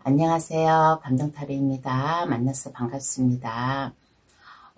안녕하세요. 감정타로입니다. 만나서 반갑습니다.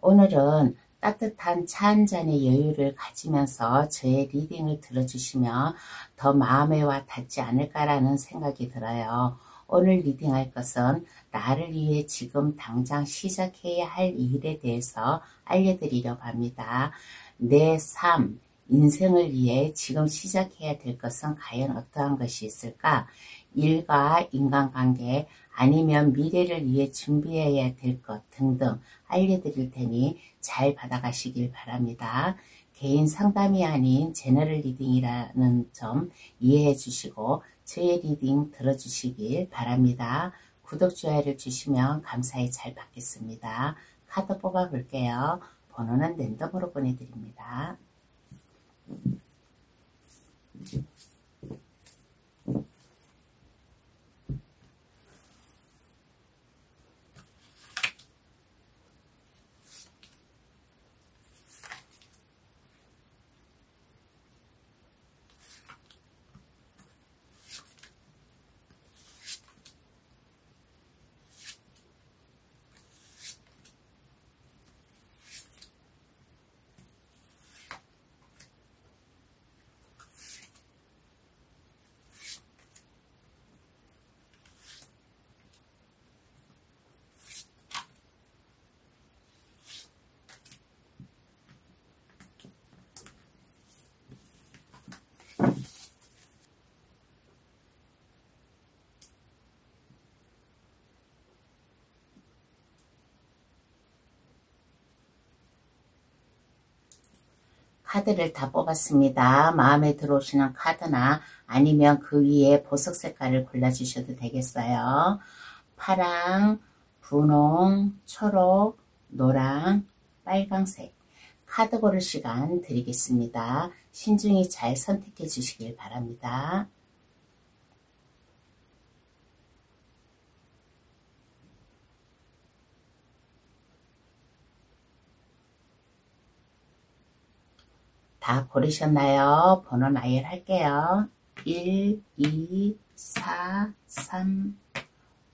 오늘은 따뜻한 차 한 잔의 여유를 가지면서 저의 리딩을 들어주시면 더 마음에 와 닿지 않을까라는 생각이 들어요. 오늘 리딩할 것은 나를 위해 지금 당장 시작해야 할 일에 대해서 알려드리려고 합니다. 내 삶, 인생을 위해 지금 시작해야 될 것은 과연 어떠한 것이 있을까? 일과 인간관계 아니면 미래를 위해 준비해야 될 것 등등 알려드릴 테니 잘 받아가시길 바랍니다. 개인 상담이 아닌 제너럴 리딩이라는 점 이해해 주시고 저의 리딩 들어주시길 바랍니다. 구독, 좋아요를 주시면 감사히 잘 받겠습니다. 카드 뽑아 볼게요. 번호는 랜덤으로 보내드립니다. 카드를 다 뽑았습니다. 마음에 들어오시는 카드나 아니면 그 위에 보석 색깔을 골라주셔도 되겠어요. 파랑, 분홍, 초록, 노랑, 빨강색. 카드 고를 시간 드리겠습니다. 신중히 잘 선택해 주시길 바랍니다. 다 고르셨나요? 번호 나열할게요. 1, 2, 4, 3,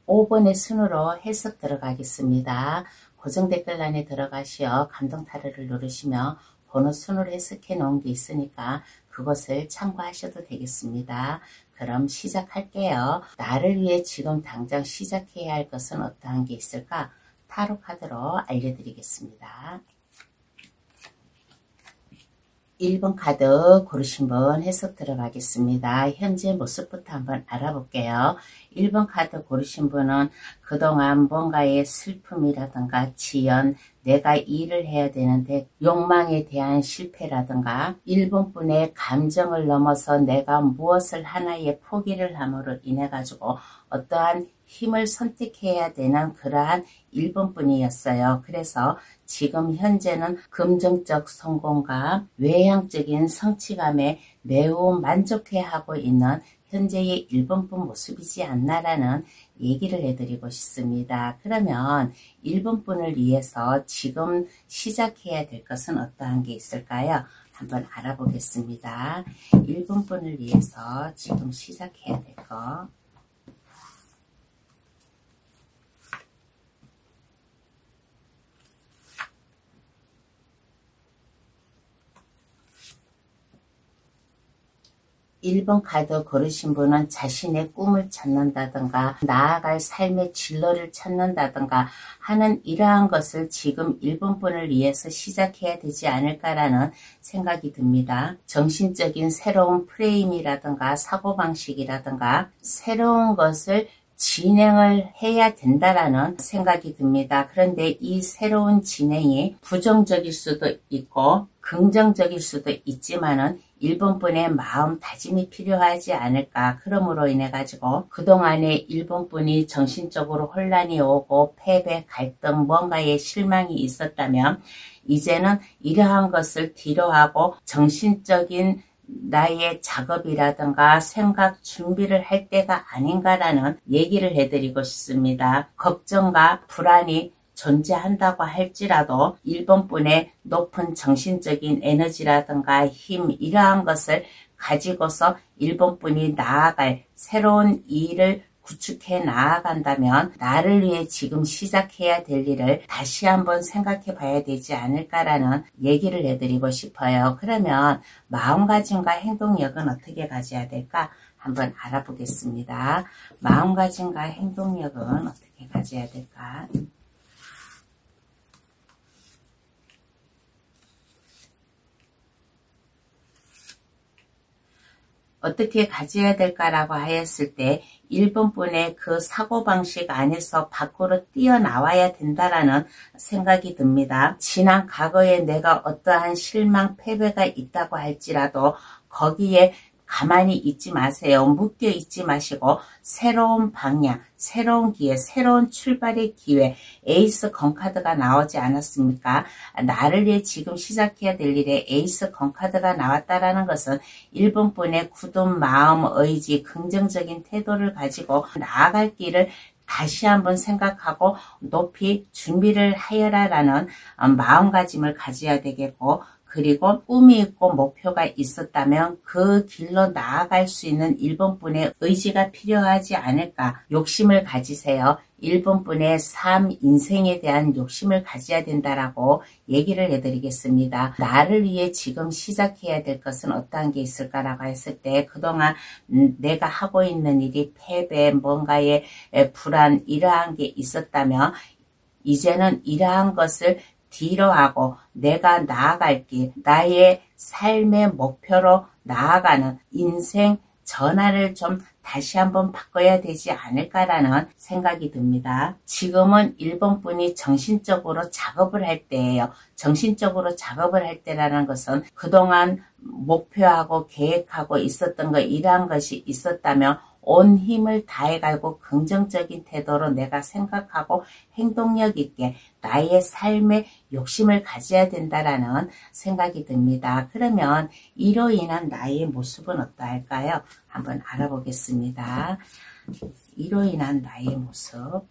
5번의 순으로 해석 들어가겠습니다. 고정 댓글란에 들어가시어 감정타로를 누르시면 번호 순으로 해석해 놓은 게 있으니까 그것을 참고하셔도 되겠습니다. 그럼 시작할게요. 나를 위해 지금 당장 시작해야 할 것은 어떠한 게 있을까? 타로 카드로 알려드리겠습니다. 1번 카드 고르신 분 해석 들어가겠습니다. 현재 모습부터 한번 알아볼게요. 1번 카드 고르신 분은 그동안 뭔가의 슬픔이라든가 지연, 내가 일을 해야 되는데 욕망에 대한 실패라든가 1번 분의 감정을 넘어서 내가 무엇을 하나의 포기를 함으로 인해 가지고 어떠한 힘을 선택해야 되는 그러한 1번 분이었어요. 그래서 지금 현재는 긍정적 성공감, 외향적인 성취감에 매우 만족해하고 있는 현재의 1번 분 모습이지 않나라는 얘기를 해드리고 싶습니다. 그러면 1번 분을 위해서 지금 시작해야 될 것은 어떠한 게 있을까요? 한번 알아보겠습니다. 1번 분을 위해서 지금 시작해야 될 거. 1번 카드 고르신 분은 자신의 꿈을 찾는다든가 나아갈 삶의 진로를 찾는다든가 하는 이러한 것을 지금 1번 분을 위해서 시작해야 되지 않을까라는 생각이 듭니다. 정신적인 새로운 프레임이라든가 사고방식이라든가 새로운 것을 진행을 해야 된다라는 생각이 듭니다. 그런데 이 새로운 진행이 부정적일 수도 있고 긍정적일 수도 있지만은 1번 분의 마음 다짐이 필요하지 않을까. 그러므로 인해 가지고 그동안에 1번 분이 정신적으로 혼란이 오고 패배, 갈등, 뭔가의 실망이 있었다면 이제는 이러한 것을 뒤로하고 정신적인 나의 작업이라든가 생각 준비를 할 때가 아닌가라는 얘기를 해드리고 싶습니다. 걱정과 불안이 존재한다고 할지라도 1번 분의 높은 정신적인 에너지라든가 힘 이러한 것을 가지고서 1번 분이 나아갈 새로운 일을 구축해 나아간다면 나를 위해 지금 시작해야 될 일을 다시 한번 생각해 봐야 되지 않을까라는 얘기를 해드리고 싶어요. 그러면 마음가짐과 행동력은 어떻게 가져야 될까? 한번 알아보겠습니다. 마음가짐과 행동력은 어떻게 가져야 될까? 어떻게 가져야 될까라고 하였을 때 1번분의 그 사고방식 안에서 밖으로 뛰어나와야 된다라는 생각이 듭니다. 지난 과거에 내가 어떠한 실망, 패배가 있다고 할지라도 거기에 가만히 있지 마세요. 묶여 있지 마시고 새로운 방향, 새로운 기회, 새로운 출발의 기회, 에이스 건카드가 나오지 않았습니까? 나를 위해 지금 시작해야 될 일에 에이스 건카드가 나왔다라는 것은 1번분의 굳은 마음, 의지, 긍정적인 태도를 가지고 나아갈 길을 다시 한번 생각하고 높이 준비를 하여라라는 마음가짐을 가져야 되겠고, 그리고 꿈이 있고 목표가 있었다면 그 길로 나아갈 수 있는 1번분의 의지가 필요하지 않을까. 욕심을 가지세요. 1번분의 삶, 인생에 대한 욕심을 가져야 된다라고 얘기를 해드리겠습니다. 나를 위해 지금 시작해야 될 것은 어떠한 게 있을까라고 했을 때 그동안 내가 하고 있는 일이 패배, 뭔가의 불안 이러한 게 있었다면 이제는 이러한 것을 뒤로 하고 내가 나아갈 길, 나의 삶의 목표로 나아가는 인생 전환을 좀 다시 한번 바꿔야 되지 않을까라는 생각이 듭니다. 지금은 1번분이 정신적으로 작업을 할 때예요. 정신적으로 작업을 할 때라는 것은 그동안 목표하고 계획하고 있었던 거 이러한 것이 있었다면 온 힘을 다해가고 긍정적인 태도로 내가 생각하고 행동력 있게 나의 삶에 욕심을 가져야 된다라는 생각이 듭니다. 그러면 이로 인한 나의 모습은 어떠할까요? 한번 알아보겠습니다. 이로 인한 나의 모습.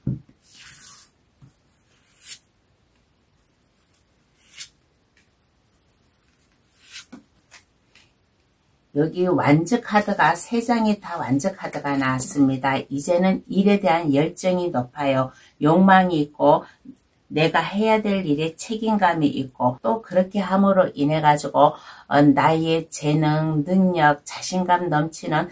여기 완즈 카드가 3장이 다 완즈 카드가 나왔습니다. 이제는 일에 대한 열정이 높아요. 욕망이 있고 내가 해야 될 일에 책임감이 있고 또 그렇게 함으로 인해 가지고 나의 재능, 능력, 자신감 넘치는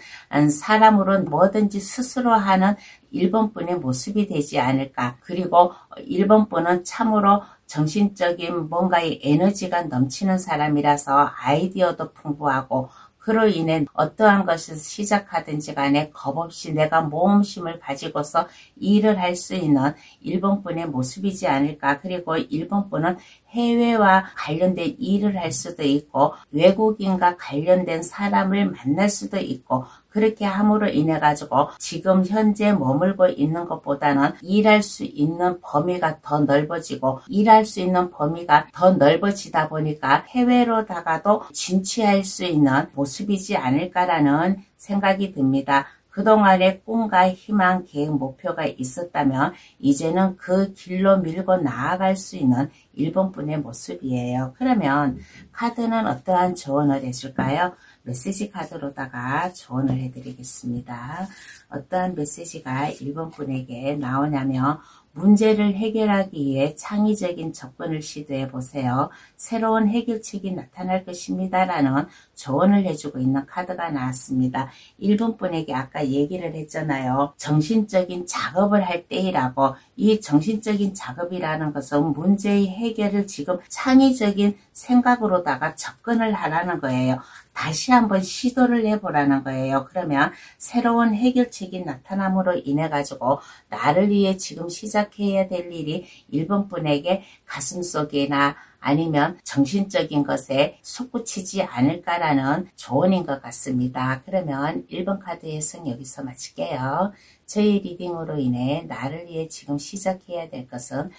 사람으로 뭐든지 스스로 하는 1번분의 모습이 되지 않을까. 그리고 1번분은 참으로 정신적인 뭔가의 에너지가 넘치는 사람이라서 아이디어도 풍부하고 그로 인해 어떠한 것을 시작하든지 간에 겁없이 내가 모험심을 가지고서 일을 할 수 있는 1번분의 모습이지 않을까. 그리고 1번분은 해외와 관련된 일을 할 수도 있고 외국인과 관련된 사람을 만날 수도 있고 그렇게 함으로 인해 가지고 지금 현재 머물고 있는 것보다는 일할 수 있는 범위가 더 넓어지고 일할 수 있는 범위가 더 넓어지다 보니까 해외로다가도 진취할 수 있는 모습이지 않을까라는 생각이 듭니다. 그동안의 꿈과 희망, 계획, 목표가 있었다면 이제는 그 길로 밀고 나아갈 수 있는 1번분의 모습이에요. 그러면 카드는 어떠한 조언을 해줄까요? 메시지 카드로다가 조언을 해드리겠습니다. 어떠한 메시지가 1번분에게 나오냐면 문제를 해결하기 위해 창의적인 접근을 시도해 보세요. 새로운 해결책이 나타날 것입니다. 라는 조언을 해주고 있는 카드가 나왔습니다. 1번분에게 아까 얘기를 했잖아요. 정신적인 작업을 할 때이라고. 이 정신적인 작업이라는 것은 문제의 해결을 지금 창의적인 생각으로다가 접근을 하라는 거예요. 다시 한번 시도를 해보라는 거예요. 그러면 새로운 해결책이 나타남으로 인해 가지고 나를 위해 지금 시작해야 될 일이 1번분에게 가슴속이나 아니면 정신적인 것에 솟구치지 않을까라는 조언인 것 같습니다. 그러면 1번 카드 해석 여기서 마칠게요. 저희 리딩으로 인해 나를 위해 지금 시작해야 될 것은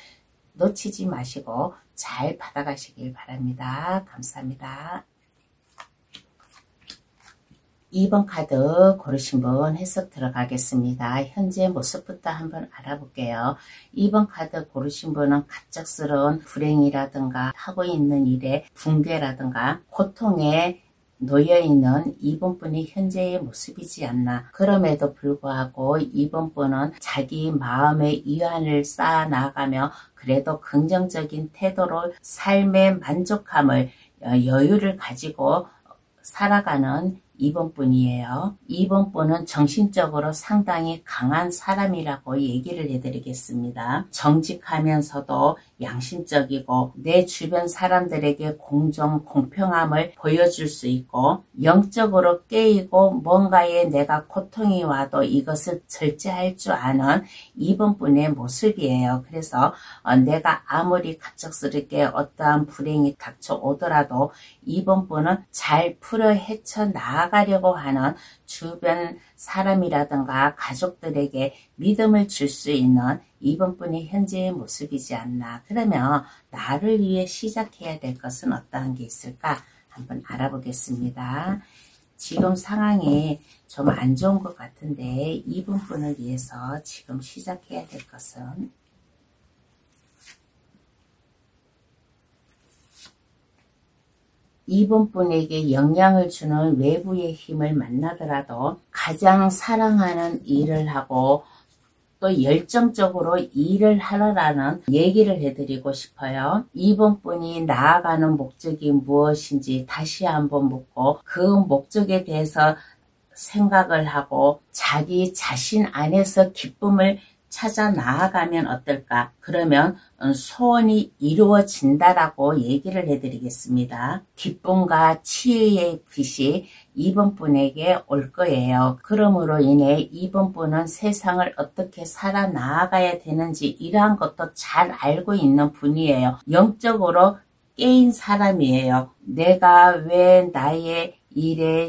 놓치지 마시고 잘 받아가시길 바랍니다. 감사합니다. 2번 카드 고르신 분 해석 들어가겠습니다. 현재 모습부터 한번 알아볼게요. 2번 카드 고르신 분은 갑작스러운 불행이라든가 하고 있는 일에 붕괴라든가 고통에 놓여있는 이분뿐이 현재의 모습이지 않나. 그럼에도 불구하고 이분뿐은 자기 마음의 위안을 쌓아 나가며 그래도 긍정적인 태도로 삶의 만족함을 여유를 가지고 살아가는 이분뿐이에요. 이분뿐은 정신적으로 상당히 강한 사람이라고 얘기를 해드리겠습니다. 정직하면서도 양심적이고 내 주변 사람들에게 공평함을 보여줄 수 있고 영적으로 깨이고 뭔가에 내가 고통이 와도 이것을 절제할 줄 아는 이분뿐의 모습이에요. 그래서 내가 아무리 갑작스럽게 어떠한 불행이 닥쳐오더라도 이분뿐은 잘 풀어 헤쳐 나아가려고 하는 주변 사람이라든가 가족들에게 믿음을 줄 수 있는 이분뿐이 현재의 모습이지 않나. 그러면 나를 위해 시작해야 될 것은 어떠한 게 있을까? 한번 알아보겠습니다. 지금 상황이 좀 안 좋은 것 같은데 이분뿐을 위해서 지금 시작해야 될 것은 이분뿐에게 영향을 주는 외부의 힘을 만나더라도 가장 사랑하는 일을 하고 또 열정적으로 일을 하라는 얘기를 해드리고 싶어요. 이분뿐이 나아가는 목적이 무엇인지 다시 한번 묻고 그 목적에 대해서 생각을 하고 자기 자신 안에서 기쁨을 찾아 나아가면 어떨까? 그러면 소원이 이루어진다라고 얘기를 해드리겠습니다. 기쁨과 치유의 빛이 이분뿐에게 올 거예요. 그러므로 인해 이분뿐은 세상을 어떻게 살아나가야 되는지 이러한 것도 잘 알고 있는 분이에요. 영적으로 깨인 사람이에요. 내가 왜 나의 일에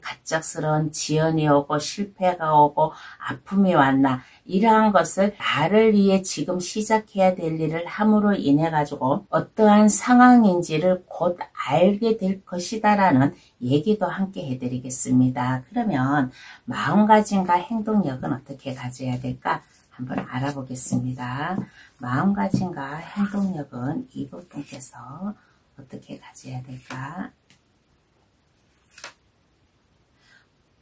갑작스러운 지연이 오고 실패가 오고 아픔이 왔나, 이러한 것을 나를 위해 지금 시작해야 될 일을 함으로 인해 가지고 어떠한 상황인지를 곧 알게 될 것이다라는 얘기도 함께 해드리겠습니다. 그러면 마음가짐과 행동력은 어떻게 가져야 될까? 한번 알아보겠습니다. 마음가짐과 행동력은 이분께서 어떻게 가져야 될까?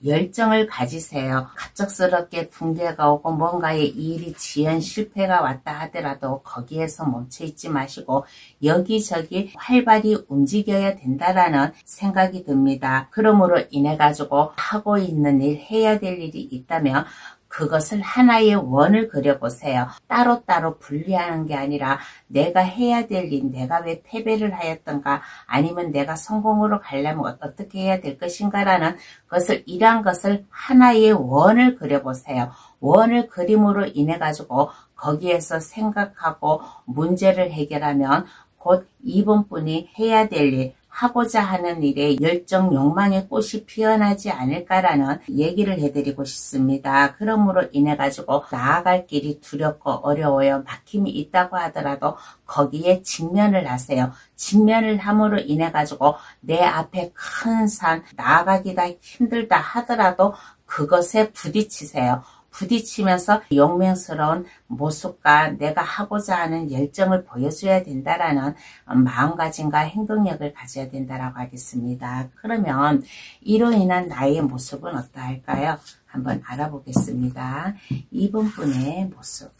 열정을 가지세요. 갑작스럽게 붕괴가 오고 뭔가의 일이 지연 실패가 왔다 하더라도 거기에서 멈춰있지 마시고 여기저기 활발히 움직여야 된다라는 생각이 듭니다. 그러므로 인해 가지고 하고 있는 일, 해야 될 일이 있다면 그것을 하나의 원을 그려보세요. 따로따로 분리하는 게 아니라 내가 해야 될 일, 내가 왜 패배를 하였던가, 아니면 내가 성공으로 가려면 어떻게 해야 될 것인가라는 것을, 이러한 것을 하나의 원을 그려보세요. 원을 그림으로 인해 가지고 거기에서 생각하고 문제를 해결하면 곧 이분뿐이 해야 될 일, 하고자 하는 일에 열정, 욕망의 꽃이 피어나지 않을까라는 얘기를 해드리고 싶습니다. 그러므로 인해 가지고 나아갈 길이 두렵고 어려워요. 막힘이 있다고 하더라도 거기에 직면을 하세요. 직면을 함으로 인해 가지고 내 앞에 큰 산, 나아가기가 힘들다 하더라도 그것에 부딪히세요. 부딪히면서 용맹스러운 모습과 내가 하고자 하는 열정을 보여줘야 된다라는 마음가짐과 행동력을 가져야 된다라고 하겠습니다. 그러면 이로 인한 나의 모습은 어떠할까요? 한번 알아보겠습니다. 이분뿐의 모습.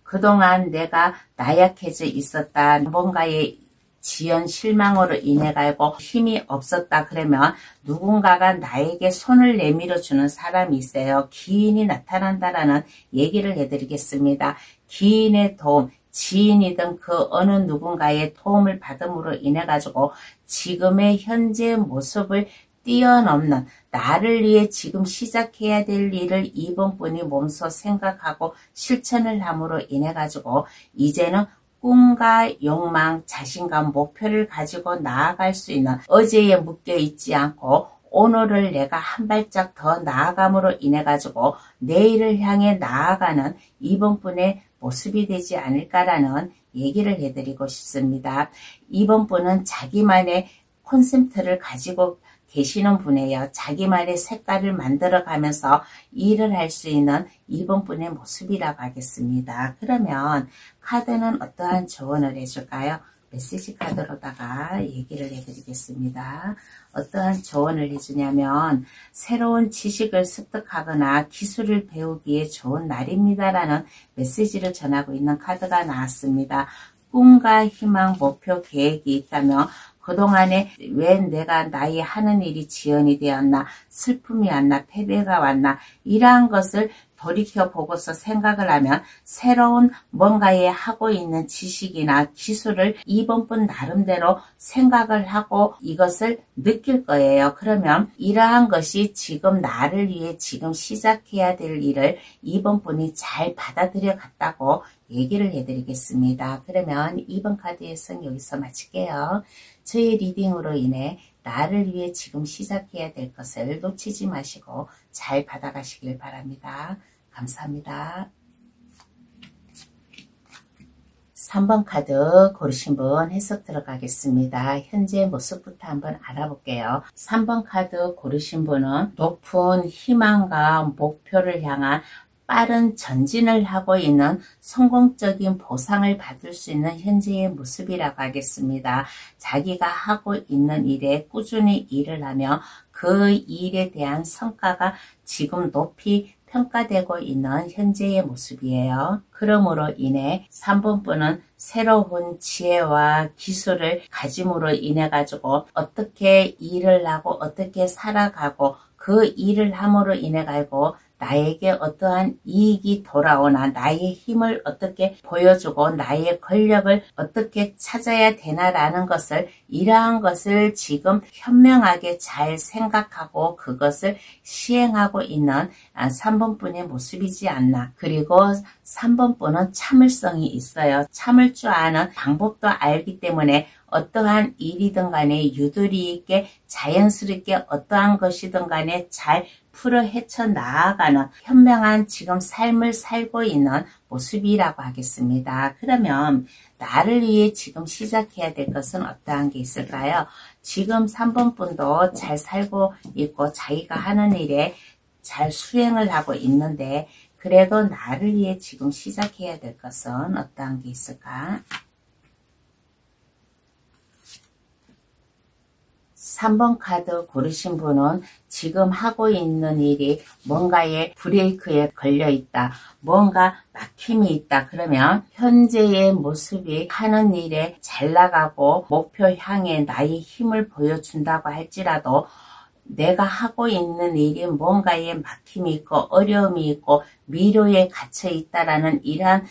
그동안 내가 나약해져 있었다. 뭔가의 지연 실망으로 인해 가지고 힘이 없었다 그러면 누군가가 나에게 손을 내밀어 주는 사람이 있어요. 기인이 나타난다라는 얘기를 해드리겠습니다. 기인의 도움, 지인이든 그 어느 누군가의 도움을 받음으로 인해 가지고 지금의 현재 모습을 뛰어넘는, 나를 위해 지금 시작해야 될 일을 이분뿐이 몸소 생각하고 실천을 함으로 인해 가지고 이제는 꿈과 욕망, 자신감, 목표를 가지고 나아갈 수 있는, 어제에 묶여 있지 않고 오늘을 내가 한 발짝 더 나아감으로 인해 가지고 내일을 향해 나아가는 이분뿐의 모습이 되지 않을까라는 얘기를 해드리고 싶습니다. 이분뿐은 자기만의 콘셉트를 가지고 계시는 분이에요. 자기만의 색깔을 만들어 가면서 일을 할 수 있는 2번 분의 모습이라고 하겠습니다. 그러면 카드는 어떠한 조언을 해줄까요? 메시지 카드로다가 얘기를 해드리겠습니다. 어떠한 조언을 해주냐면 새로운 지식을 습득하거나 기술을 배우기에 좋은 날입니다라는 메시지를 전하고 있는 카드가 나왔습니다. 꿈과 희망, 목표, 계획이 있다면 그동안에 왜 내가 나의 하는 일이 지연이 되었나, 슬픔이 왔나, 패배가 왔나, 이러한 것을 돌이켜보고서 생각을 하면 새로운 뭔가에 하고 있는 지식이나 기술을 2번 분 나름대로 생각을 하고 이것을 느낄 거예요. 그러면 이러한 것이 지금 나를 위해 지금 시작해야 될 일을 2번 분이 잘 받아들여 갔다고 얘기를 해드리겠습니다. 그러면 2번 카드에서는 여기서 마칠게요. 저의 리딩으로 인해 나를 위해 지금 시작해야 될 것을 놓치지 마시고 잘 받아가시길 바랍니다. 감사합니다. 3번 카드 고르신 분 해석 들어가겠습니다. 현재 모습부터 한번 알아볼게요. 3번 카드 고르신 분은 높은 희망과 목표를 향한 빠른 전진을 하고 있는 성공적인 보상을 받을 수 있는 현재의 모습이라고 하겠습니다. 자기가 하고 있는 일에 꾸준히 일을 하며 그 일에 대한 성과가 지금 높이 평가되고 있는 현재의 모습이에요. 그러므로 인해 3번 분은 새로운 지혜와 기술을 가짐으로 인해 가지고 어떻게 일을 하고 어떻게 살아가고 그 일을 함으로 인해 가지고 나에게 어떠한 이익이 돌아오나 나의 힘을 어떻게 보여주고 나의 권력을 어떻게 찾아야 되나라는 것을 이러한 것을 지금 현명하게 잘 생각하고 그것을 시행하고 있는 3번 분의 모습이지 않나. 그리고 3번 분은 참을성이 있어요. 참을 줄 아는 방법도 알기 때문에 어떠한 일이든 간에 유도리 있게 자연스럽게 어떠한 것이든 간에 잘 풀어 헤쳐나아가는 현명한 지금 삶을 살고 있는 모습이라고 하겠습니다. 그러면 나를 위해 지금 시작해야 될 것은 어떠한 게 있을까요? 지금 3번 분도 잘 살고 있고 자기가 하는 일에 잘 수행을 하고 있는데 그래도 나를 위해 지금 시작해야 될 것은 어떠한 게 있을까? 3번 카드 고르신 분은 지금 하고 있는 일이 뭔가의 브레이크에 걸려 있다. 뭔가 막힘이 있다. 그러면 현재의 모습이 하는 일에 잘 나가고 목표 향해 나의 힘을 보여준다고 할지라도 내가 하고 있는 일이 뭔가에 막힘이 있고 어려움이 있고 미로에 갇혀 있다라는 이러한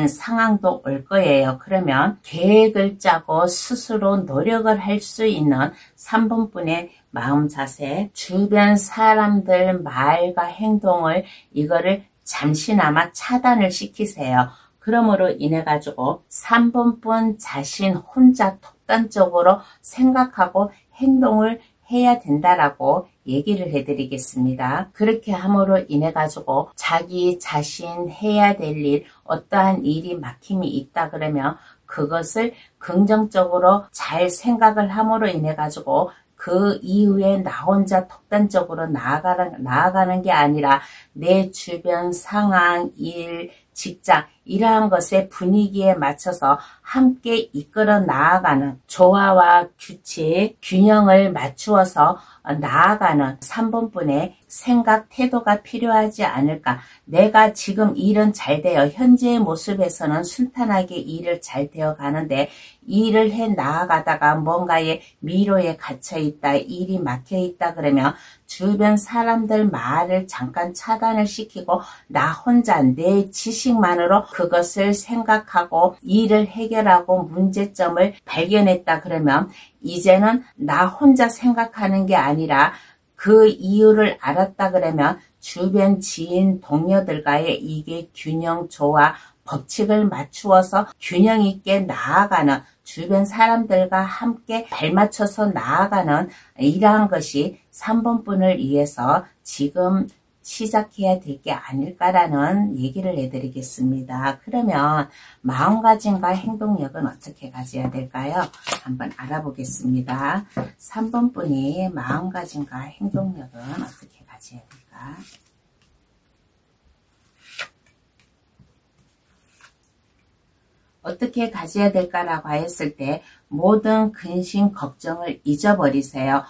상황도 올 거예요. 그러면 계획을 짜고 스스로 노력을 할 수 있는 3번 분의 마음 자세, 주변 사람들 말과 행동을 이거를 잠시나마 차단을 시키세요. 그러므로 인해 가지고 3번 분 자신 혼자 독단적으로 생각하고 행동을 해야 된다라고 얘기를 해드리겠습니다. 그렇게 함으로 인해 가지고 자기 자신 해야 될 일, 어떠한 일이 막힘이 있다 그러면 그것을 긍정적으로 잘 생각을 함으로 인해 가지고 그 이후에 나 혼자 독단적으로 나아가는 게 아니라 내 주변 상황, 일, 직장 이러한 것의 분위기에 맞춰서 함께 이끌어 나아가는 조화와 규칙, 균형을 맞추어서 나아가는 3번 분의 생각, 태도가 필요하지 않을까. 내가 지금 일은 잘 돼요. 현재의 모습에서는 순탄하게 일을 잘 되어 가는데 일을 해 나아가다가 뭔가의 미로에 갇혀 있다, 일이 막혀 있다 그러면 주변 사람들 말을 잠깐 차단을 시키고 나 혼자 내 지식만으로 그것을 생각하고 일을 해결하고 문제점을 발견했다 그러면 이제는 나 혼자 생각하는 게 아니라 그 이유를 알았다 그러면 주변 지인 동료들과의 이게 균형 조화 법칙을 맞추어서 균형 있게 나아가는 주변 사람들과 함께 발맞춰서 나아가는 이러한 것이 3번 분을 위해서 지금 시작해야 될 게 아닐까라는 얘기를 해드리겠습니다. 그러면 마음가짐과 행동력은 어떻게 가져야 될까요? 한번 알아보겠습니다. 3번 분이 마음가짐과 행동력은 어떻게 가져야 될까? 어떻게 가져야 될까라고 했을 때 모든 근심, 걱정을 잊어버리세요.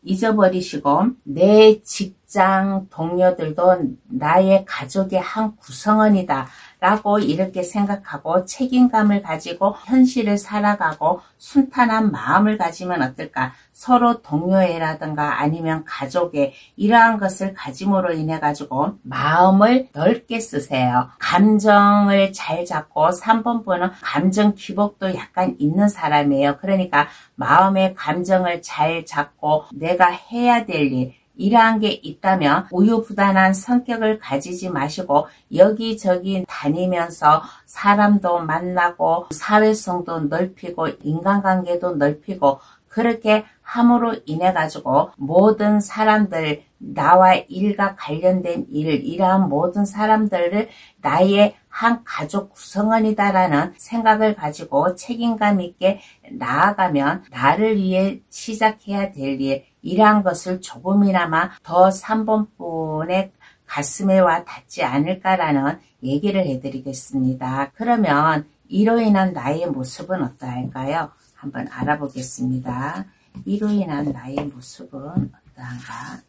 잊어버리시고 내 직장 동료들도 나의 가족의 한 구성원이다 라고 이렇게 생각하고 책임감을 가지고 현실을 살아가고 순탄한 마음을 가지면 어떨까? 서로 동료애라든가 아니면 가족애 이러한 것을 가짐으로 인해 가지고 마음을 넓게 쓰세요. 감정을 잘 잡고 3번 분은 감정 기복도 약간 있는 사람이에요. 그러니까 마음의 감정을 잘 잡고 내가 해야 될 일 이러한 게 있다면 우유부단한 성격을 가지지 마시고 여기저기 다니면서 사람도 만나고 사회성도 넓히고 인간관계도 넓히고 그렇게 함으로 인해 가지고 모든 사람들 나와 일과 관련된 일 이러한 모든 사람들을 나의 한 가족 구성원이다라는 생각을 가지고 책임감 있게 나아가면 나를 위해 시작해야 될 일 이러한 것을 조금이나마 더 3번 분의 가슴에 와 닿지 않을까라는 얘기를 해드리겠습니다. 그러면 이로 인한 나의 모습은 어떠할까요? 한번 알아보겠습니다. 이로 인한 나의 모습은 어떠한가?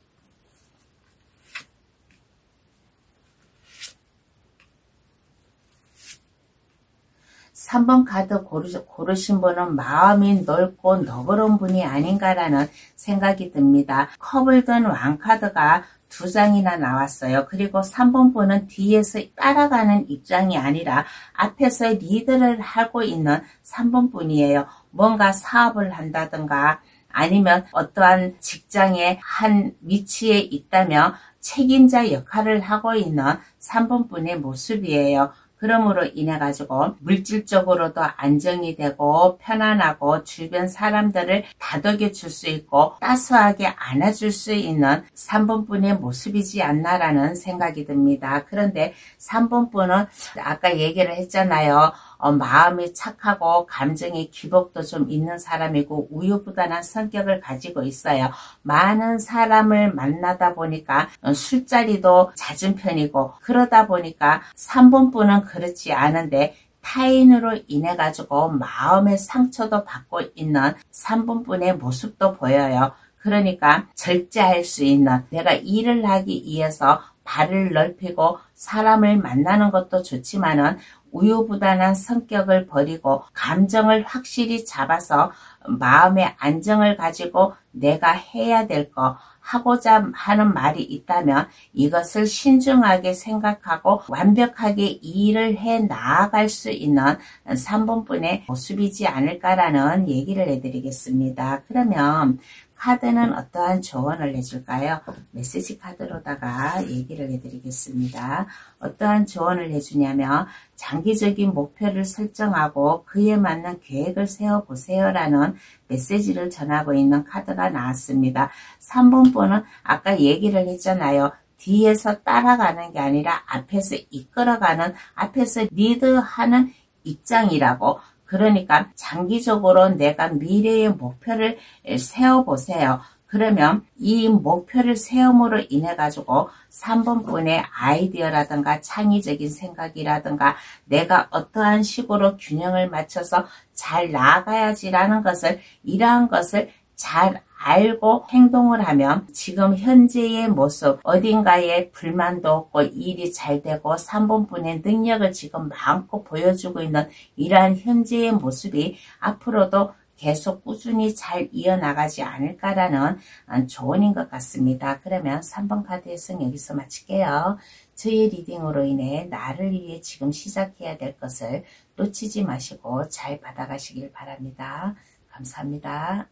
3번 카드 고르신 분은 마음이 넓고 너그러운 분이 아닌가라는 생각이 듭니다. 컵을 든 왕카드가 2장이나 나왔어요. 그리고 3번 분은 뒤에서 따라가는 입장이 아니라 앞에서 리드를 하고 있는 3번 분이에요. 뭔가 사업을 한다든가 아니면 어떠한 직장의 한 위치에 있다면 책임자 역할을 하고 있는 3번 분의 모습이에요. 그러므로 인해 가지고 물질적으로도 안정이 되고 편안하고 주변 사람들을 다독여 줄 수 있고 따스하게 안아줄 수 있는 3번 분의 모습이지 않나라는 생각이 듭니다. 그런데 3번 분은 아까 얘기를 했잖아요. 마음이 착하고 감정의 기복도 좀 있는 사람이고 우유부단한 성격을 가지고 있어요. 많은 사람을 만나다 보니까 술자리도 잦은 편이고 그러다 보니까 3번 분은 그렇지 않은데 타인으로 인해 가지고 마음의 상처도 받고 있는 3번 분의 모습도 보여요. 그러니까 절제할 수 있는 내가 일을 하기 위해서 발을 넓히고 사람을 만나는 것도 좋지만은 우유부단한 성격을 버리고 감정을 확실히 잡아서 마음의 안정을 가지고 내가 해야 될 거 하고자 하는 말이 있다면 이것을 신중하게 생각하고 완벽하게 일을 해 나아갈 수 있는 3번 분의 모습이지 않을까라는 얘기를 해드리겠습니다. 그러면 카드는 어떠한 조언을 해줄까요? 메시지 카드로다가 얘기를 해드리겠습니다. 어떠한 조언을 해주냐면 장기적인 목표를 설정하고 그에 맞는 계획을 세워보세요라는 메시지를 전하고 있는 카드가 나왔습니다. 3번 분은 아까 얘기를 했잖아요. 뒤에서 따라가는 게 아니라 앞에서 이끌어가는 앞에서 리드하는 입장이라고. 그러니까 장기적으로 내가 미래의 목표를 세워보세요. 그러면 이 목표를 세움으로 인해 가지고 3번 분의 아이디어라든가 창의적인 생각이라든가 내가 어떠한 식으로 균형을 맞춰서 잘 나아가야지라는 것을 이러한 것을 잘 알고 행동을 하면 지금 현재의 모습 어딘가에 불만도 없고 일이 잘 되고 3번 분의 능력을 지금 마음껏 보여주고 있는 이러한 현재의 모습이 앞으로도 계속 꾸준히 잘 이어나가지 않을까라는 조언인 것 같습니다. 그러면 3번 카드의 승 여기서 마칠게요. 저의 리딩으로 인해 나를 위해 지금 시작해야 될 것을 놓치지 마시고 잘 받아가시길 바랍니다. 감사합니다.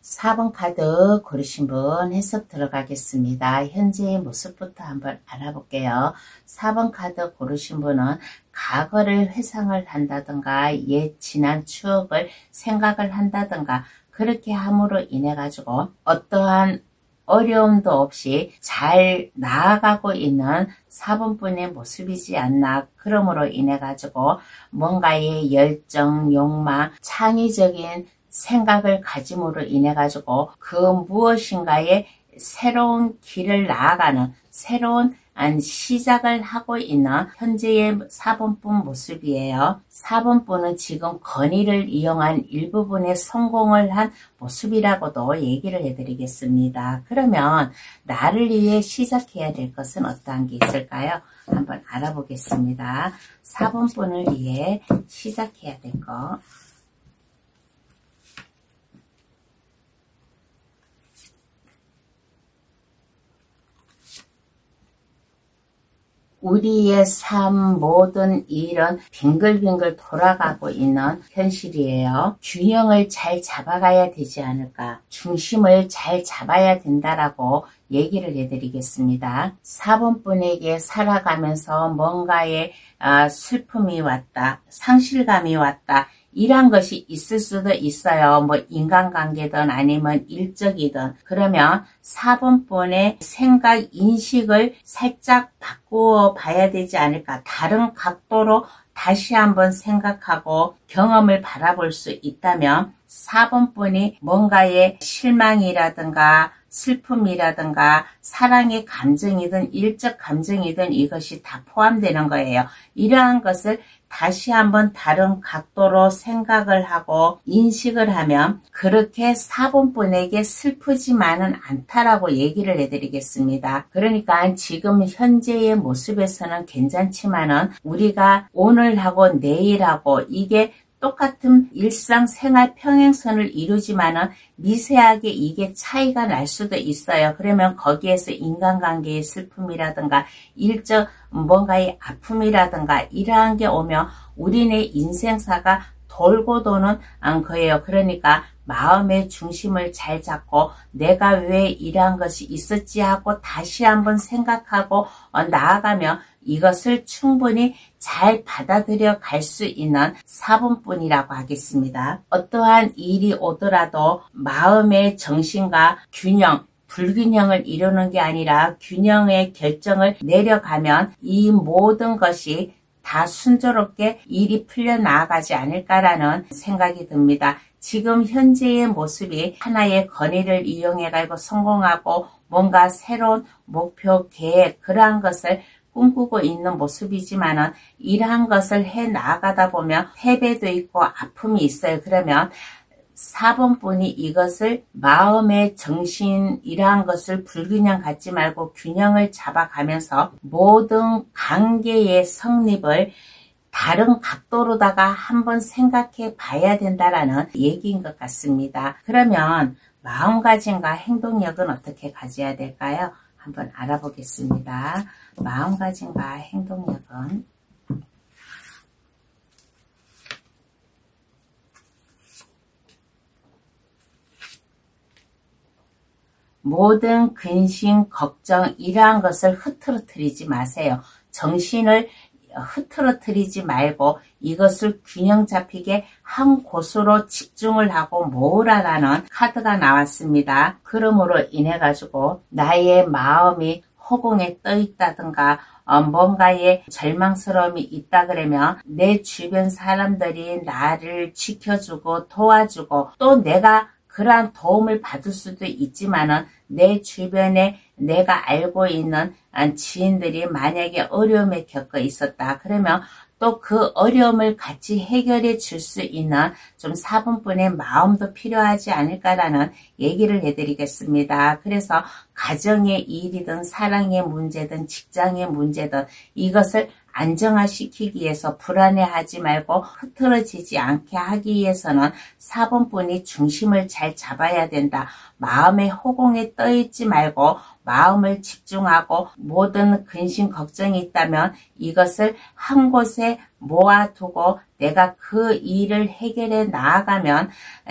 4번 카드 고르신 분 해석 들어가겠습니다. 현재의 모습부터 한번 알아볼게요. 4번 카드 고르신 분은 과거를 회상을 한다든가 옛 지난 추억을 생각을 한다든가 그렇게 함으로 인해 가지고 어떠한 어려움도 없이 잘 나아가고 있는 4번분의 모습이지 않나. 그러므로 인해 가지고 뭔가의 열정, 욕망, 창의적인 생각을 가짐으로 인해 가지고 그 무엇인가의 새로운 길을 나아가는 새로운 시작을 하고 있는 현재의 4번분 모습이에요. 4번분은 지금 권위를 이용한 일부분의 성공을 한 모습이라고도 얘기를 해드리겠습니다. 그러면 나를 위해 시작해야 될 것은 어떠한 게 있을까요? 한번 알아보겠습니다. 4번분을 위해 시작해야 될 것. 우리의 삶 모든 일은 빙글빙글 돌아가고 있는 현실이에요. 균형을 잘 잡아가야 되지 않을까. 중심을 잘 잡아야 된다라고 얘기를 해드리겠습니다. 4번분에게 살아가면서 뭔가의 슬픔이 왔다. 상실감이 왔다. 이런 것이 있을 수도 있어요. 뭐 인간관계든 아니면 일적이든. 그러면 4번분의 생각, 인식을 살짝 바꾸어 봐야 되지 않을까. 다른 각도로 다시 한번 생각하고 경험을 바라볼 수 있다면 4번분이 뭔가의 실망이라든가 슬픔이라든가 사랑의 감정이든 일적 감정이든 이것이 다 포함되는 거예요. 이러한 것을 다시 한번 다른 각도로 생각을 하고 인식을 하면 그렇게 4번분에게 슬프지만은 않다라고 얘기를 해드리겠습니다. 그러니까 지금 현재의 모습에서는 괜찮지만은 우리가 오늘하고 내일하고 이게 똑같은 일상생활 평행선을 이루지만은 미세하게 이게 차이가 날 수도 있어요. 그러면 거기에서 인간관계의 슬픔이라든가 일적 뭔가의 아픔이라든가 이러한 게 오면 우리네 인생사가 돌고 도는 거예요. 그러니까 마음의 중심을 잘 잡고 내가 왜 이러한 것이 있었지 하고 다시 한번 생각하고 나아가면 이것을 충분히 잘 받아들여 갈 수 있는 4번분이라고 하겠습니다. 어떠한 일이 오더라도 마음의 정신과 균형, 불균형을 이루는 게 아니라 균형의 결정을 내려가면 이 모든 것이 다 순조롭게 일이 풀려나가지 않을까라는 생각이 듭니다. 지금 현재의 모습이 하나의 권위를 이용해 가지고 성공하고 뭔가 새로운 목표, 계획 그러한 것을 꿈꾸고 있는 모습이지만은 이러한 것을 해 나가다 보면 패배도 있고 아픔이 있어요. 그러면 4번분이 이것을 마음의 정신 이러한 것을 불균형 갖지 말고 균형을 잡아가면서 모든 관계의 성립을 다른 각도로다가 한번 생각해 봐야 된다라는 얘기인 것 같습니다. 그러면 마음가짐과 행동력은 어떻게 가져야 될까요? 한번 알아보겠습니다. 마음가짐과 행동력은 모든 근심, 걱정 이러한 것을 흐트러뜨리지 마세요. 정신을 흐트러뜨리지 말고 이것을 균형 잡히게 한 곳으로 집중을 하고 모으라라는 카드가 나왔습니다. 그러므로 인해 가지고 나의 마음이 허공에 떠 있다든가 뭔가의 절망스러움이 있다 그러면 내 주변 사람들이 나를 지켜주고 도와주고 또 내가 그러한 도움을 받을 수도 있지만은 내 주변에 내가 알고 있는 지인들이 만약에 어려움에 겪어 있었다. 그러면 또 그 어려움을 같이 해결해 줄 수 있는 좀 4번분의 마음도 필요하지 않을까라는 얘기를 해드리겠습니다. 그래서 가정의 일이든 사랑의 문제든 직장의 문제든 이것을 안정화시키기 위해서 불안해하지 말고 흐트러지지 않게 하기 위해서는 4번분이 중심을 잘 잡아야 된다. 마음의 허공에 떠 있지 말고 마음을 집중하고 모든 근심 걱정이 있다면 이것을 한 곳에 모아두고 내가 그 일을 해결해 나아가면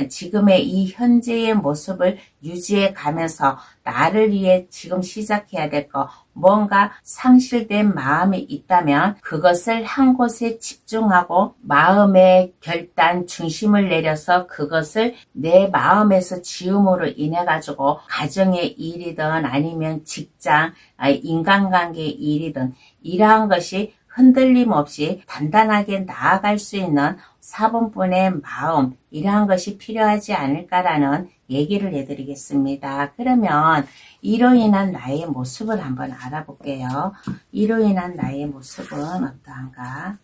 지금의 이 현재의 모습을 유지해 가면서 나를 위해 지금 시작해야 될 거, 뭔가 상실된 마음이 있다면 그것을 한 곳에 집중하고 마음의 결단, 중심을 내려서 그것을 내 마음에서 지움으로 인해 가지고 가정의 일이든 아니면 직장, 인간관계의 일이든 이러한 것이 흔들림 없이 단단하게 나아갈 수 있는 4번분의 마음, 이러한 것이 필요하지 않을까라는 얘기를 해드리겠습니다. 그러면 이로 인한 나의 모습을 한번 알아볼게요. 이로 인한 나의 모습은 어떠한가?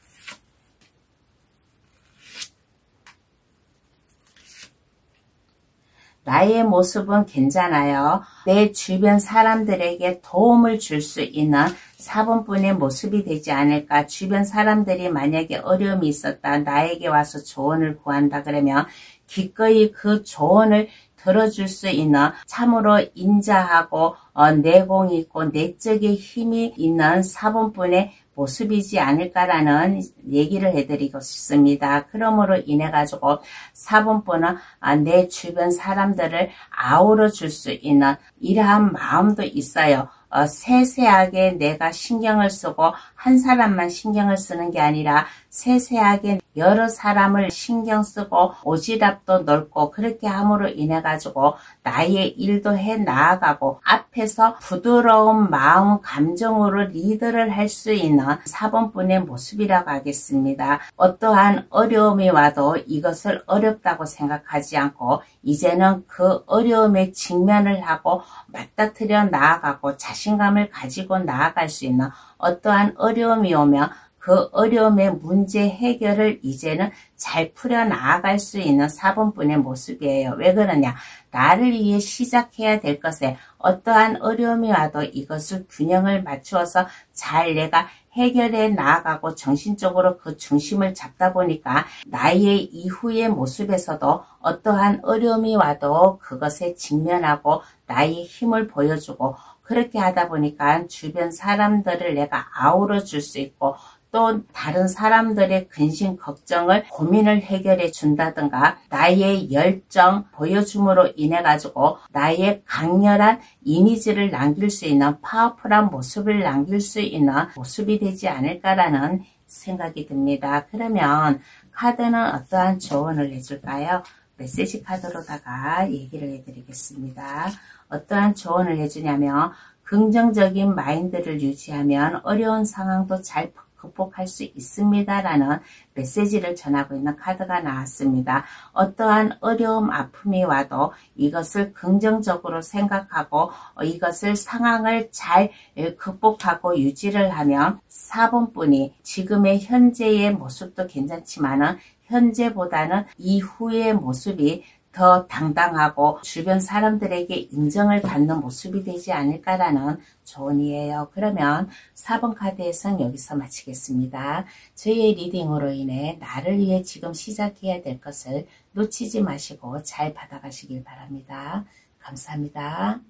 나의 모습은 괜찮아요. 내 주변 사람들에게 도움을 줄 수 있는 4번분의 모습이 되지 않을까. 주변 사람들이 만약에 어려움이 있었다, 나에게 와서 조언을 구한다 그러면 기꺼이 그 조언을 들어줄 수 있는 참으로 인자하고 내공이 있고 내적인 힘이 있는 4번분의 모습이지 않을까라는 얘기를 해드리고 싶습니다. 그러므로 인해 가지고 4번분은 내 주변 사람들을 아우러 줄 수 있는 이러한 마음도 있어요. 세세하게 내가 신경을 쓰고 한 사람만 신경을 쓰는 게 아니라 세세하게 여러 사람을 신경 쓰고 오지랖도 넓고 그렇게 함으로 인해 가지고 나의 일도 해 나아가고 앞에서 부드러운 마음 감정으로 리드를 할 수 있는 4번분의 모습이라고 하겠습니다. 어떠한 어려움이 와도 이것을 어렵다고 생각하지 않고 이제는 그 어려움에 직면을 하고 맞닥뜨려 나아가고 자신감을 가지고 나아갈 수 있는, 어떠한 어려움이 오면 그 어려움의 문제 해결을 이제는 잘 풀어 나아갈 수 있는 4번분의 모습이에요. 왜 그러냐? 나를 위해 시작해야 될 것에 어떠한 어려움이 와도 이것을 균형을 맞추어서 잘 내가 해결해 나아가고 정신적으로 그 중심을 잡다 보니까 나의 이후의 모습에서도 어떠한 어려움이 와도 그것에 직면하고 나의 힘을 보여주고, 그렇게 하다 보니까 주변 사람들을 내가 아우러 줄 수 있고 또 다른 사람들의 근심, 걱정을, 고민을 해결해 준다든가 나의 열정 보여줌으로 인해 가지고 나의 강렬한 이미지를 남길 수 있는, 파워풀한 모습을 남길 수 있는 모습이 되지 않을까라는 생각이 듭니다. 그러면 카드는 어떠한 조언을 해줄까요? 메시지 카드로다가 얘기를 해드리겠습니다. 어떠한 조언을 해주냐면 긍정적인 마인드를 유지하면 어려운 상황도 잘 극복할 수 있습니다라는 메시지를 전하고 있는 카드가 나왔습니다. 어떠한 어려움, 아픔이 와도 이것을 긍정적으로 생각하고 이것을 상황을 잘 극복하고 유지를 하면 4번분이 지금의 현재의 모습도 괜찮지만은 현재보다는 이후의 모습이 더 당당하고 주변 사람들에게 인정을 받는 모습이 되지 않을까라는 조언이에요. 그러면 4번 카드에서는 여기서 마치겠습니다. 저희의 리딩으로 인해 나를 위해 지금 시작해야 될 것을 놓치지 마시고 잘 받아가시길 바랍니다. 감사합니다.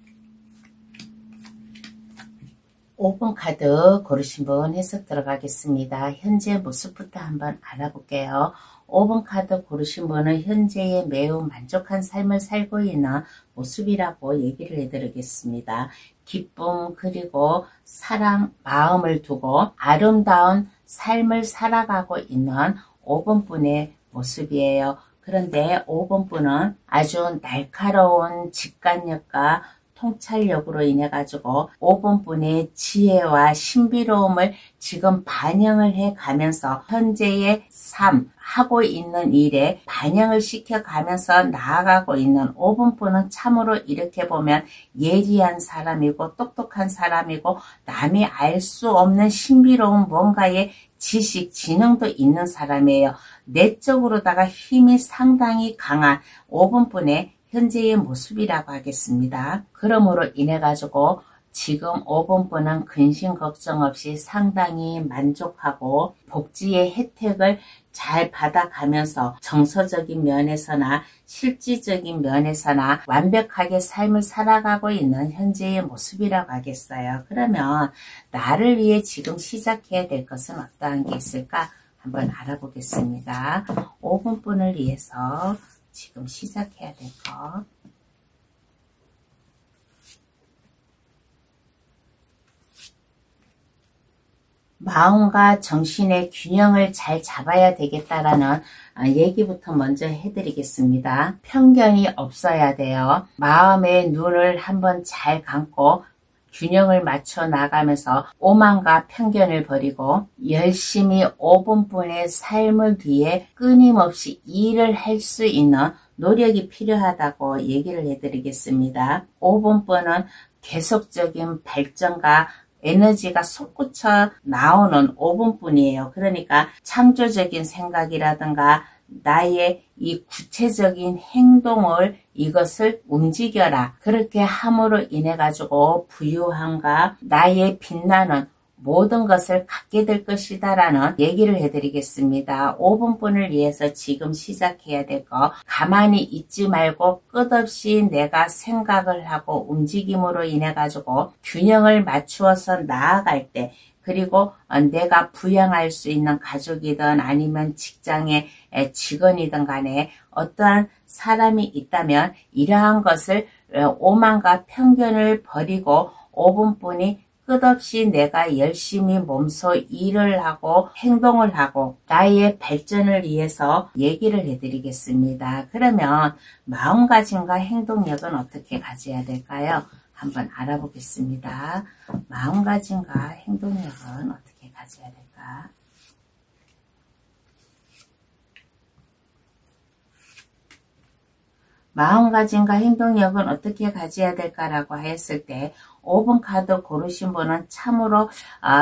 5번 카드 고르신 분 해석 들어가겠습니다. 현재 모습부터 한번 알아볼게요. 5번 카드 고르신 분은 현재에 매우 만족한 삶을 살고 있는 모습이라고 얘기를 해드리겠습니다. 기쁨 그리고 사랑, 마음을 두고 아름다운 삶을 살아가고 있는 5번분의 모습이에요. 그런데 5번분은 아주 날카로운 직관력과 통찰력으로 인해 가지고 5번분의 지혜와 신비로움을 지금 반영을 해 가면서 현재의 삶, 하고 있는 일에 반영을 시켜 가면서 나아가고 있는 5번분은 참으로 이렇게 보면 예리한 사람이고 똑똑한 사람이고 남이 알 수 없는 신비로운 뭔가의 지식, 지능도 있는 사람이에요. 내적으로다가 힘이 상당히 강한 5번분의 현재의 모습이라고 하겠습니다. 그러므로 인해 가지고 지금 5번분은 근심 걱정 없이 상당히 만족하고 복지의 혜택을 잘 받아가면서 정서적인 면에서나 실질적인 면에서나 완벽하게 삶을 살아가고 있는 현재의 모습이라고 하겠어요. 그러면 나를 위해 지금 시작해야 될 것은 어떠한 게 있을까? 한번 알아보겠습니다. 5분분을 위해서 지금 시작해야 될 거. 마음과 정신의 균형을 잘 잡아야 되겠다라는 얘기부터 먼저 해드리겠습니다. 편견이 없어야 돼요. 마음의 눈을 한번 잘 감고 균형을 맞춰 나가면서 오만과 편견을 버리고 열심히 5분분의 삶을 위해 끊임없이 일을 할 수 있는 노력이 필요하다고 얘기를 해드리겠습니다. 5분분은 계속적인 발전과 에너지가 솟구쳐 나오는 5분뿐이에요. 그러니까 창조적인 생각이라든가 나의 이 구체적인 행동을 이것을 움직여라. 그렇게 함으로 인해 가지고 부유함과 나의 빛나는 모든 것을 갖게 될 것이다 라는 얘기를 해드리겠습니다. 5분분을 위해서 지금 시작해야 될 거, 가만히 있지 말고 끝없이 내가 생각을 하고 움직임으로 인해 가지고 균형을 맞추어서 나아갈 때, 그리고 내가 부양할 수 있는 가족이든 아니면 직장의 직원이든 간에 어떠한 사람이 있다면 이러한 것을 오만과 편견을 버리고 5분뿐이 끝없이 내가 열심히 몸소 일을 하고 행동을 하고 나의 발전을 위해서 얘기를 해드리겠습니다. 그러면 마음가짐과 행동력은 어떻게 가져야 될까요? 한번 알아보겠습니다. 마음가짐과 행동력은 어떻게 가져야 될까? 마음가짐과 행동력은 어떻게 가져야 될까라고 하였을 때 5번 카드 고르신 분은 참으로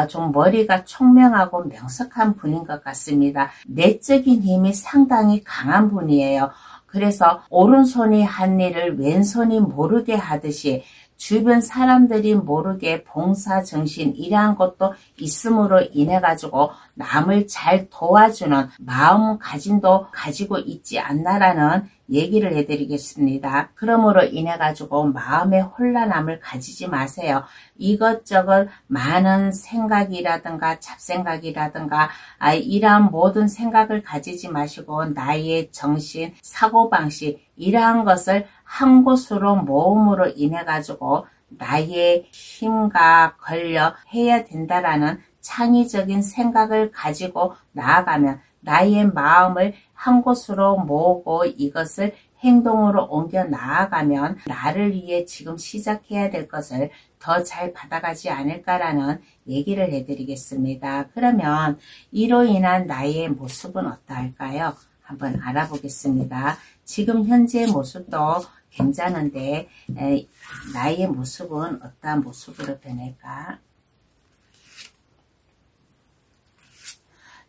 좀 머리가 총명하고 명석한 분인 것 같습니다. 내적인 힘이 상당히 강한 분이에요. 그래서 오른손이 한 일을 왼손이 모르게 하듯이 주변 사람들이 모르게 봉사정신 이러한 것도 있음으로 인해 가지고 남을 잘 도와주는 마음가짐도 가지고 있지 않나라는 얘기를 해드리겠습니다. 그러므로 인해 가지고 마음의 혼란함을 가지지 마세요. 이것저것 많은 생각이라든가 잡생각이라든가 이러한 모든 생각을 가지지 마시고 나의 정신, 사고방식 이러한 것을 한 곳으로 모음으로 인해 가지고 나의 힘과 권력 해야 된다라는 창의적인 생각을 가지고 나아가면 나의 마음을 한 곳으로 모으고 이것을 행동으로 옮겨 나아가면 나를 위해 지금 시작해야 될 것을 더 잘 받아가지 않을까라는 얘기를 해드리겠습니다. 그러면 이로 인한 나의 모습은 어떠할까요? 한번 알아보겠습니다. 지금 현재의 모습도 괜찮은데 나의 모습은 어떠한 모습으로 변할까?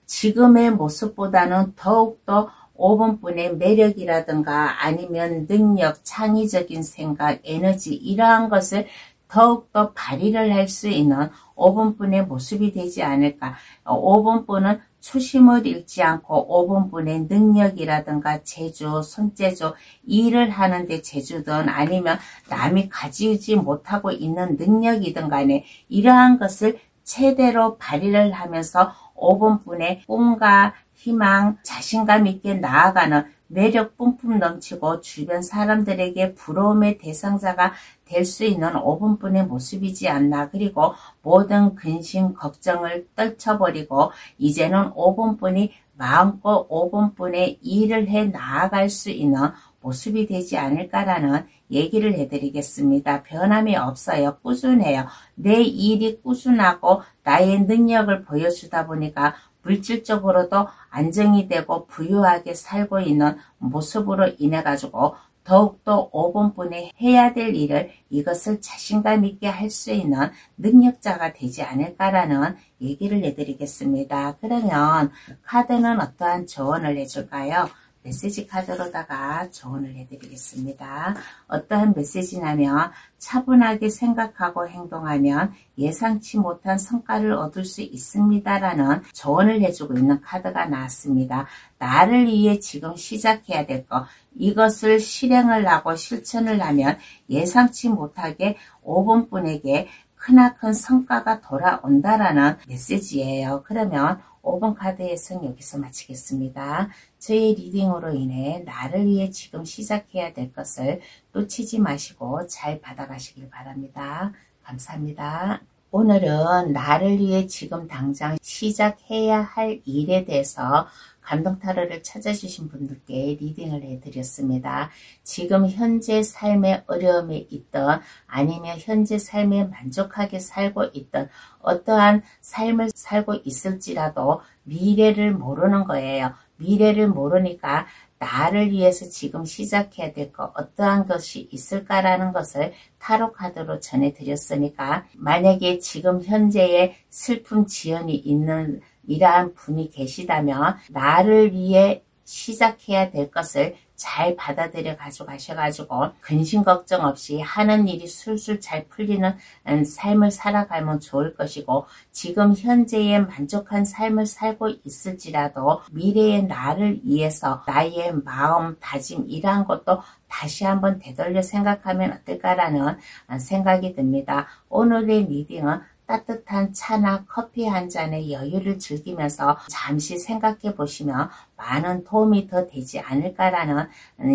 지금의 모습보다는 더욱더 5분뿐의 매력이라든가 아니면 능력, 창의적인 생각, 에너지 이러한 것을 더욱더 발휘를 할 수 있는 5분뿐의 모습이 되지 않을까. 5분뿐은 초심을 잃지 않고 5분뿐의 능력이라든가 재주, 손재주, 일을 하는데 재주든 아니면 남이 가지지 못하고 있는 능력이든 간에 이러한 것을 최대로 발휘를 하면서 5분뿐의 꿈과 희망, 자신감 있게 나아가는 매력 뿜뿜 넘치고 주변 사람들에게 부러움의 대상자가 될 수 있는 5분뿐의 모습이지 않나. 그리고 모든 근심, 걱정을 떨쳐버리고 이제는 5분뿐이 마음껏 5분뿐의 일을 해 나아갈 수 있는 모습이 되지 않을까라는 얘기를 해드리겠습니다. 변함이 없어요. 꾸준해요. 내 일이 꾸준하고 나의 능력을 보여주다 보니까 물질적으로도 안정이 되고 부유하게 살고 있는 모습으로 인해 가지고 더욱더 5분뿐에 해야 될 일을 이것을 자신감 있게 할 수 있는 능력자가 되지 않을까라는 얘기를 해드리겠습니다. 그러면 카드는 어떠한 조언을 해줄까요? 메시지 카드로다가 조언을 해드리겠습니다. 어떠한 메시지냐면 차분하게 생각하고 행동하면 예상치 못한 성과를 얻을 수 있습니다라는 조언을 해주고 있는 카드가 나왔습니다. 나를 위해 지금 시작해야 될 것, 이것을 실행을 하고 실천을 하면 예상치 못하게 5분뿐에게 크나큰 성과가 돌아온다라는 메시지예요. 그러면 5번 카드의 성 여기서 마치겠습니다. 저의 리딩으로 인해 나를 위해 지금 시작해야 될 것을 놓치지 마시고 잘 받아가시길 바랍니다. 감사합니다. 오늘은 나를 위해 지금 당장 시작해야 할 일에 대해서 감동타로를 찾아주신 분들께 리딩을 해드렸습니다. 지금 현재 삶의 어려움에 있던 아니면 현재 삶에 만족하게 살고 있던 어떠한 삶을 살고 있을지라도 미래를 모르는 거예요. 미래를 모르니까 나를 위해서 지금 시작해야 될 것 어떠한 것이 있을까라는 것을 타로 카드로 전해드렸으니까 만약에 지금 현재의 슬픔 지연이 있는 이러한 분이 계시다면 나를 위해 시작해야 될 것을 잘 받아들여 가져가셔가지고 근심 걱정 없이 하는 일이 술술 잘 풀리는 삶을 살아가면 좋을 것이고 지금 현재의 만족한 삶을 살고 있을지라도 미래의 나를 위해서 나의 마음 다짐 이러한 것도 다시 한번 되돌려 생각하면 어떨까라는 생각이 듭니다. 오늘의 리딩은 따뜻한 차나 커피 한 잔의 여유를 즐기면서 잠시 생각해 보시면 많은 도움이 더 되지 않을까라는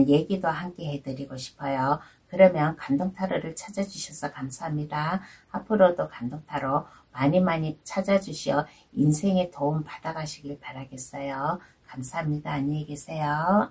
얘기도 함께 해드리고 싶어요. 그러면 감동타로를 찾아주셔서 감사합니다. 앞으로도 감동타로 많이 찾아주시어 인생에 도움 받아가시길 바라겠어요. 감사합니다. 안녕히 계세요.